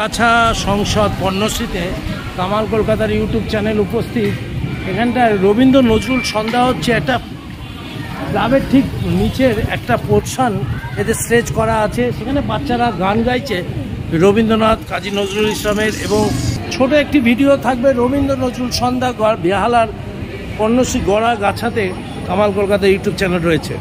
গড়াগাছা সংসদ পর্ণশ্রীতে কামাল কলকাতার YouTube channel উপস্থিত। এখানটায় রবীন্দ্র নজরুল সন্ধ্যা হচ্ছে। একটা ক্লাবের ঠিক নিচের একটা পোর্শন এতে স্টেজ করা আছে, সেখানে বাচ্চারা গান গাইছে রবীন্দ্রনাথ, কাজী নজরুল ইসলামের, এবং ছোট একটি ভিডিও থাকবে রবীন্দ্র নজরুল সন্ধ্যা বেহালার পর্ণশ্রী গড়াগাছাতে। কামাল কলকাতা ইউটিউব চ্যানেল রয়েছে।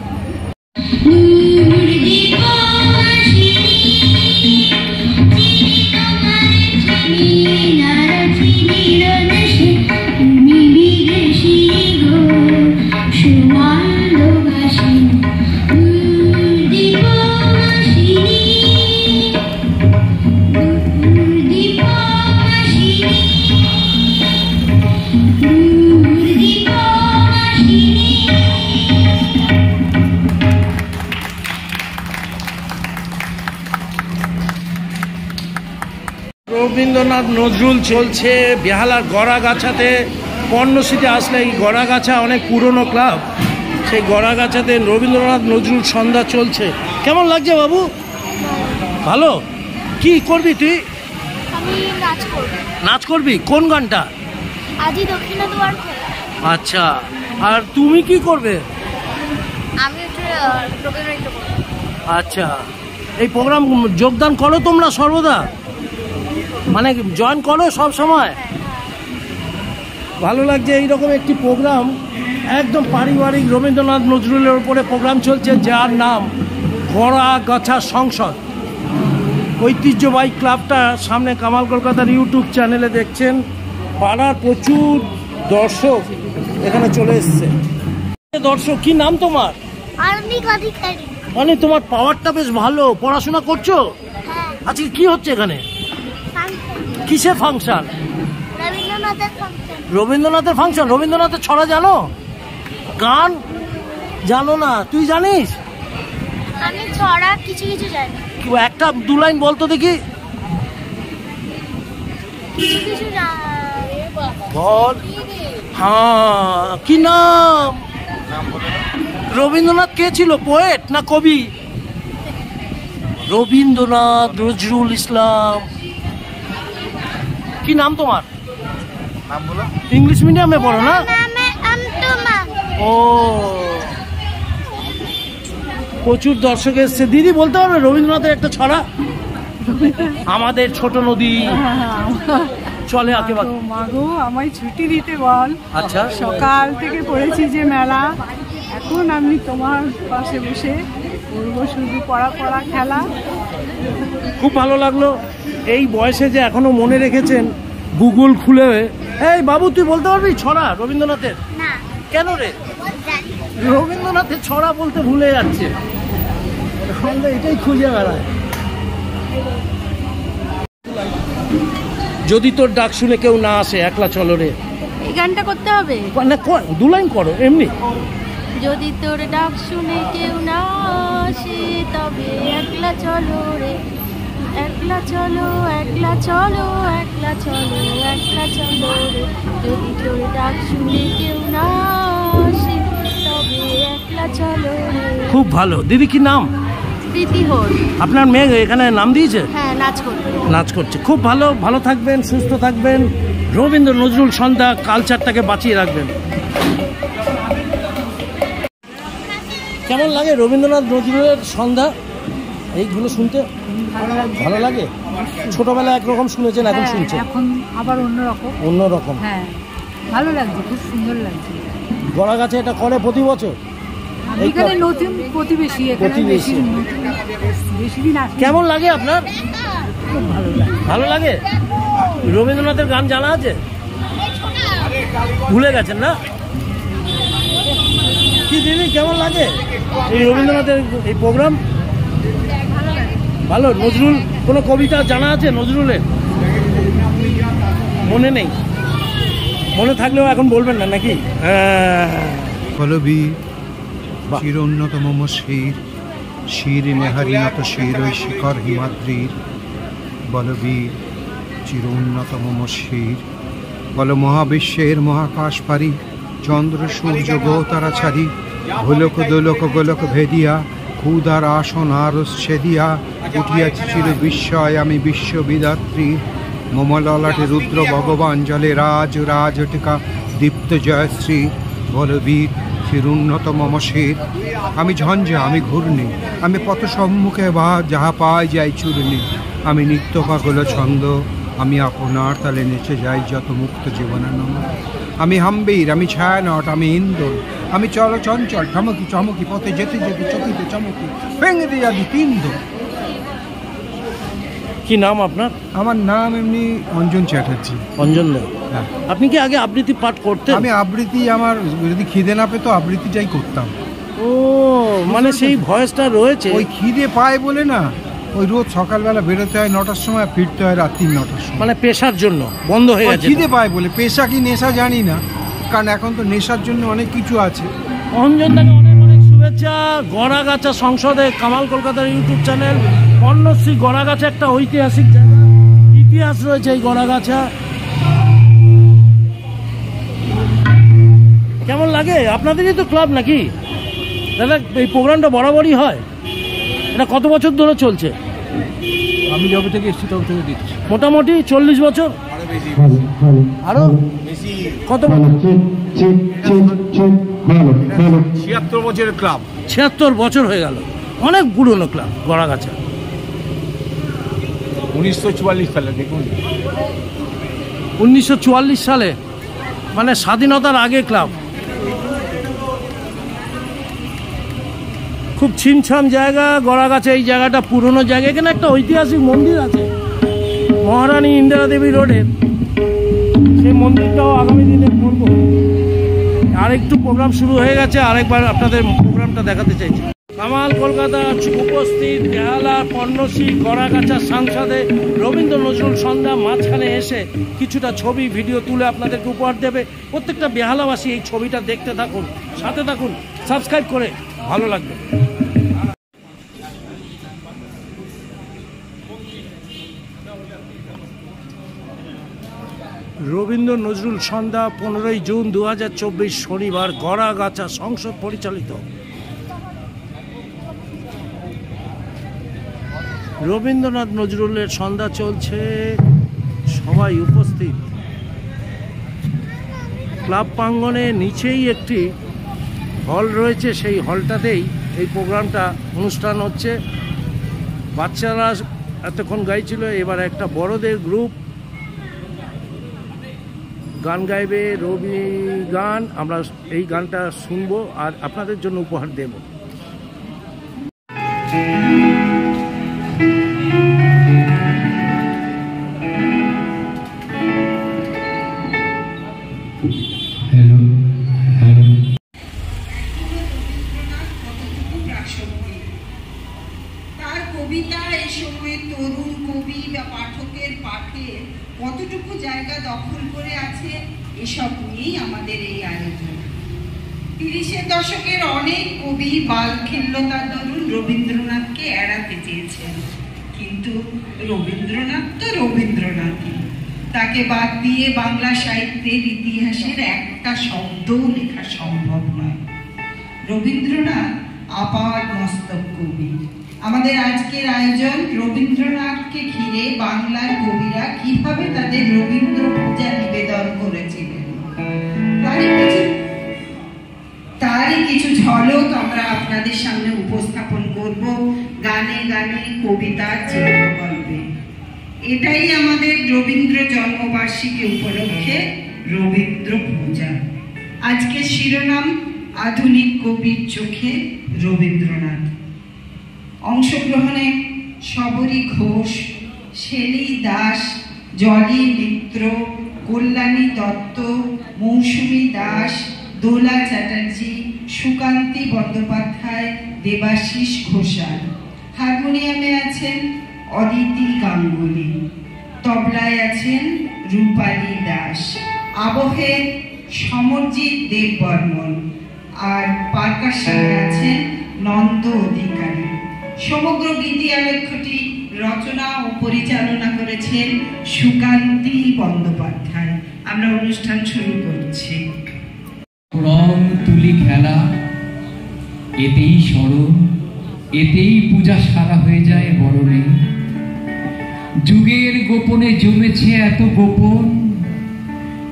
রবীন্দ্রনাথ নজরুল চলছে বেহালার গড়াগাছাতে। পর্ণশ্রীতে আসলে এই গড়াগাছা অনেক পুরনো ক্লাব, সেই গড়াগাছাতে রবীন্দ্রনাথ নজরুল সন্ধ্যা চলছে। কেমন লাগছে বাবু? ভালো। কি করবি তুই? আমি নাচ করব। নাচ করবি? কোন গানটা? আজি দক্ষিণা দুয়ার খোলা। আচ্ছা, আর তুমি কি করবে? আমি রবীন্দ্রনাথ করব। আচ্ছা, এই প্রোগ্রাম যোগদান করো তোমরা সর্বদা, মানে জয়েন করো সব সময়? ভালো লাগছে এইরকম একটি প্রোগ্রাম, একদম পারিবারিক রবীন্দ্রনাথ নজরুলের উপরে প্রোগ্রাম চলছে, যার নাম গড়াগাছা সংসদ। ঐতিহ্যবাহী ক্লাবটা সামনে কামাল কলকাতার ইউটিউব চ্যানেলে দেখছেন। পাড়ার প্রচুর দর্শক এখানে চলে এসছে। দর্শক, কি নাম তোমার? মানে তোমার পাওয়ারটা বেশ ভালো, পড়াশোনা করছো? আজকে কি হচ্ছে এখানে? কিসের ফাংশন? রবীন্দ্রনাথের ফাংশন। রবীন্দ্রনাথের ছড়া জানো? গান জানো না? তুই জানিস? আমি ছড়া কিছু কিছু জানি। একটা দু লাইন বলতো দেখি। কিছু কিছু বল। হ্যাঁ, কি নাম? রবীন্দ্রনাথ কে ছিল, পোয়েট না কবি? রবীন্দ্রনাথ নজরুল ইসলাম। কি নাম তোমার? নাম বলো। ইংলিশ মিডিয়ামে পড়ো না? ও, প্রচুর দর্শক এসছে। দিদি বলতে পারবে রবীন্দ্রনাথের একটা ছড়া? আমাদের ছোট নদী চলে একেবারে। মাগো আমায় ছুটি দিতে বল। আচ্ছা, সকাল থেকে পড়েছি যে মেলা, এখন আমি তোমার পাশে বসে করবো শুধু পড়া পড়া খেলা। খুব ভালো লাগলো এই বয়সে যে এখনো মনে রেখেছেন গুগল খুলে। এই বাবু, তুই বলতে পারবি ছড়া রবীন্দ্রনাথের? না। কেন রে? রবীন্দ্রনাথের ছড়া বলতে ভুলে যাচ্ছে, এটাই খুঁজে বেড়ায়। যদি তোর ডাক শুনে কেউ না আসে, একলা চলো রে। এই গানটা করতে হবে না, দু লাইন করো এমনি। যদি তোর ডাক শুনে কেউ না আসে, তবে একলা চলো রে, একলা চলো, একলা চলো, একলা চলো, একলা চলো রে। যদি তোর ডাক শুনে কেউ না আসে, তবে একলা চলো রে। খুব ভালো। দিদি কি নাম? প্রীতি হোর। আপনার মেয়ে এখানে নাম দিয়েছে? হ্যাঁ, নাচ করবে। নাচ করছে। খুব ভালো। ভালো থাকবেন, সুস্থ থাকবেন, রবীন্দ্র নজরুল সন্ধ্যা কালচারটাকে বাঁচিয়ে রাখবেন। কেমন লাগে রবীন্দ্রনাথ নজরুলের সন্ধ্যা এইগুলো শুনতে? ভালো লাগে। ছোটবেলায় একরকম শুনেছেন, এখন শুনছেন এখন আবার অন্যরকম। অন্যরকম। হ্যাঁ, ভালো লাগছে, খুব সুন্দর লাগছে। গড়াগাছে এটা করে প্রতি বছর? এখানে নতুন প্রতিবেশী, বেশি দিন আসে। কেমন লাগে আপনার? খুব ভালো লাগে। ভালো লাগে। রবীন্দ্রনাথের গান জানা আছে? ভুলে গেছেন না? কি দিদি, কেমন লাগে এই রবীন্দ্রনাথের এই প্রোগ্রাম? ভালো। নজরুল কোনো কবিতা জানা আছে নজরুলের? মনে নেই? মনে থাকলেও এখন বলবেন না নাকি? বলবীর চিরোন্নতম শির, শির নেহারিনত শির ওই শিখর হিমাদ্রির। বলবীর চিরোন্নতম শির, বল মহাবিশ্বের মহাকাশ পারি, চন্দ্র সূর্য গো তারা ছাড়ি, ভোলক দোলক গোলক ভেদিয়া ক্ষুধার আসন আর ছেদিয়া উঠিয়াছি চির বিস্ময় আমি বিশ্ববিধাত্রী মম ললাটে রুদ্র ভগবান জলে রাজ রাজ টিকা দীপ্ত জয়শ্রী বলবীর চিরুন্নত মম শির আমি ঝঞ্ঝা আমি ঘূর্ণি আমি পথ সম্মুখে বা যাহা পাই যাই চূর্ণি আমি নিত্য পাগল ছন্দ আমি আপনার তালে নেচে যাই যত মুক্ত জীবনানন্দ আমি হাম্বীর আমি ছায়ানট আমি ইন্দোর আমি চঞ্চল ঠমকি চমকি পথে যেতে যেতে চকিতে চমকি ভেঙে দিয়ে আদি তিন্দ। কি নাম আপনার? আমার নাম এমনি অঞ্জন চ্যাটার্জি। অঞ্জন দা, হ্যাঁ। আপনি কি আগে আবৃত্তি পাঠ করতেন? আমি আবৃত্তি, আমার যদি খিদে না পেতো আবৃত্তিটাই করতাম। ও মানে সেই ভয়েসটা রয়েছে। ওই খিদে পায় বলে না, ওই রোজ সকালবেলা বেরোতে হয় 9টার সময়, ফিরতে হয় রাত্রি 9টার সময়। মানে পেশার জন্য বন্ধ হয়ে গেছে। খিদে পায় বলে, পেশা কি নেশা জানি না, কারণ এখন তো নেশার জন্য অনেক কিছু আছে। অঞ্জন দাকে অনেক অনেক শুভেচ্ছা। গড়াগাছা সংসদে কামাল কলকাতার ইউটিউব চ্যানেল পর্ণশ্রী। গড়াগাছা একটা ঐতিহাসিক জায়গা, ইতিহাস রয়েছে এই গড়াগাছা। কেমন লাগে? আপনাদেরই তো ক্লাব নাকি দাদা? এই প্রোগ্রামটা বরাবরই হয়? এটা কত বছর ধরে চলছে? আমি যবে থেকে এসেছি তবে থেকে দিচ্ছি মোটামুটি 40 বছর। আরো কত বছর? 76 বছরের ক্লাব। 76 বছর হয়ে গেল। অনেক পুরনো ক্লাব গড়াগাছা। 1944 সালে, দেখুন 1944 সালে, মানে স্বাধীনতার আগে ক্লাব। খুব ছিমছাম জায়গা গড়াগাছা। এই জায়গাটা পুরনো জায়গা। এখানে একটা ঐতিহাসিক মন্দির আছে মহারানী ইন্দিরা দেবী রোডের। সেই মন্দিরটাও আগামী দিনে ঘুরব। আরেকটু প্রোগ্রাম শুরু হয়ে গেছে, আরেকবার আপনাদের প্রোগ্রামটা দেখাতে চাইছি। কামাল কলকাতা উপস্থিত বেহালা পর্ণশ্রী গড়াগাছা সংসদে রবীন্দ্র নজরুল সন্ধ্যা। মাঝখানে এসে কিছুটা ছবি ভিডিও তুলে আপনাদেরকে উপহার দেবে। প্রত্যেকটা বেহালাবাসী এই ছবিটা দেখতে থাকুন, সাথে থাকুন, সাবস্ক্রাইব করে, ভালো লাগবে। রবীন্দ্র নজরুল সন্ধ্যা 15ই জুন 2024 শনিবার গড়াগাছা সংসদ পরিচালিত। রবীন্দ্রনাথ নজরুলের সন্ধ্যা চলছে, সবাই উপস্থিত। ক্লাব প্রাঙ্গণে নিচেই একটি হল রয়েছে, সেই হলটাতেই এই প্রোগ্রামটা অনুষ্ঠান হচ্ছে। বাচ্চারা এতক্ষণ গাইছিল, এবার একটা বড়দের গ্রুপ গান গাইবে, রবি গান। আমরা এই গানটা শুনবো আর আপনাদের জন্য উপহার দেব। তার কবিতা এই সময় তরুণ কবি বা পাঠকের পাঠে কতটুকু জায়গা দখল করে আছে, এসব নিয়েই আমাদের এই আয়োজন। 30-এর দশকের অনেক কবি বালখিল্যতার দরুন রবীন্দ্রনাথকে এড়াতে চেয়েছেন, কিন্তু রবীন্দ্রনাথ তো রবীন্দ্রনাথই। তাকে বাদ দিয়ে বাংলা সাহিত্যের ইতিহাসের একটা শব্দও লেখা সম্ভব নয়। রবীন্দ্রনাথ আপার মস্তক কবি। আমাদের আজকের আয়োজন রবীন্দ্রনাথকে ঘিরে বাংলার কবিরা কিভাবে তাদের রবীন্দ্র পূজা নিবেদন করেছিলেন তারই কিছু ঝলক আমরা আপনাদের সামনে উপস্থাপন করব গানে গানে, কবিতার চিত্রকল্পে। এটাই আমাদের রবীন্দ্র জন্মবার্ষিকী উপলক্ষে রবীন্দ্র পূজা। আজকের শিরোনাম আধুনিক কবির চোখে রবীন্দ্রনাথ। অংশগ্রহণে শবরী ঘোষ, শেলী দাস, জলি মিত্র, কল্যাণী দত্ত, মৌসুমী দাস, দোলা চ্যাটার্জি, সুকান্তি বন্দ্যোপাধ্যায়, দেবাশিস ঘোষাল। হারমোনিয়ামে আছেন অদিতি গাঙ্গুলি, তবলায় আছেন রূপালী দাস, আবহে সমরজিৎ দেববর্মন, আর পারকাশনে আছেন নন্দ অধিকারী। সমগ্র গীতি আলেখ্যটি রচনা ও পরিচালনা করেছেন সুকান্তি বন্দ্যোপাধ্যায়। আমরা অনুষ্ঠান শুরু করছি। রং তুলি খেলা, এতেই স্মরণ, এতেই পূজা সারা হয়ে যায় বরণে। যুগের গোপনে জমেছে এত গোপন,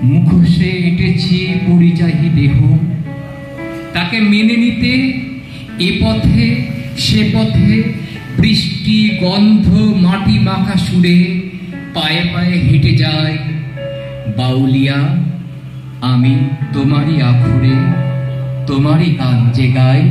মুখোশে এঁটেছি পরিযায়ী দেহ। তাকে মেনে নিতে এ পথে সে পথে বৃষ্টি গন্ধ মাটি মাখা সুরে পায়ে পায়ে হেঁটে যায় বাউলিয়া। আমি তোমারই আখড়ে তোমারই গান যে গাই।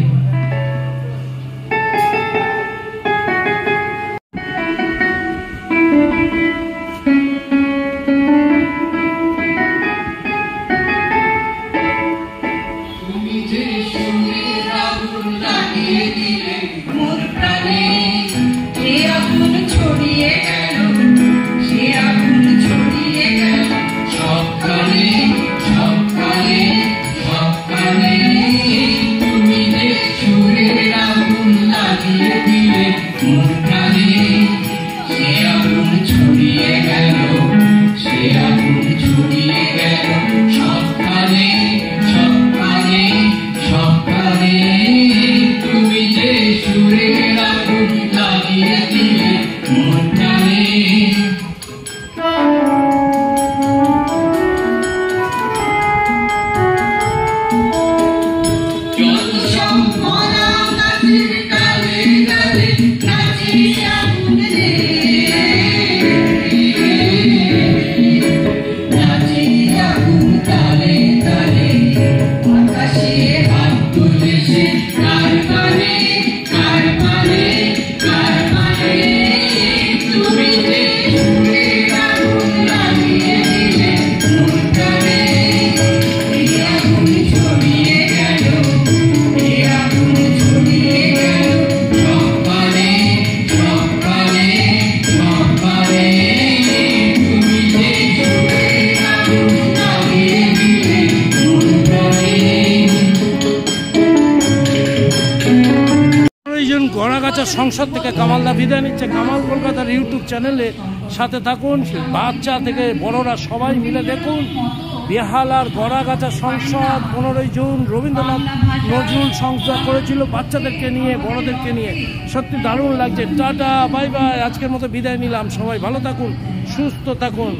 গড়াগাছা সংসদ থেকে কামালদা বিদায় নিচ্ছে। কামাল কলকাতার ইউটিউব চ্যানেলে সাথে থাকুন, বাচ্চা থেকে বড়রা সবাই মিলে দেখুন। বেহালার গড়াগাছা সংসদ 15ই জুন রবীন্দ্রনাথ নজরুল সংসদ করেছিল বাচ্চাদেরকে নিয়ে বড়দেরকে নিয়ে। সত্যি দারুণ লাগছে। টাটা বাই বাই, আজকের মতো বিদায় নিলাম। সবাই ভালো থাকুন, সুস্থ থাকুন।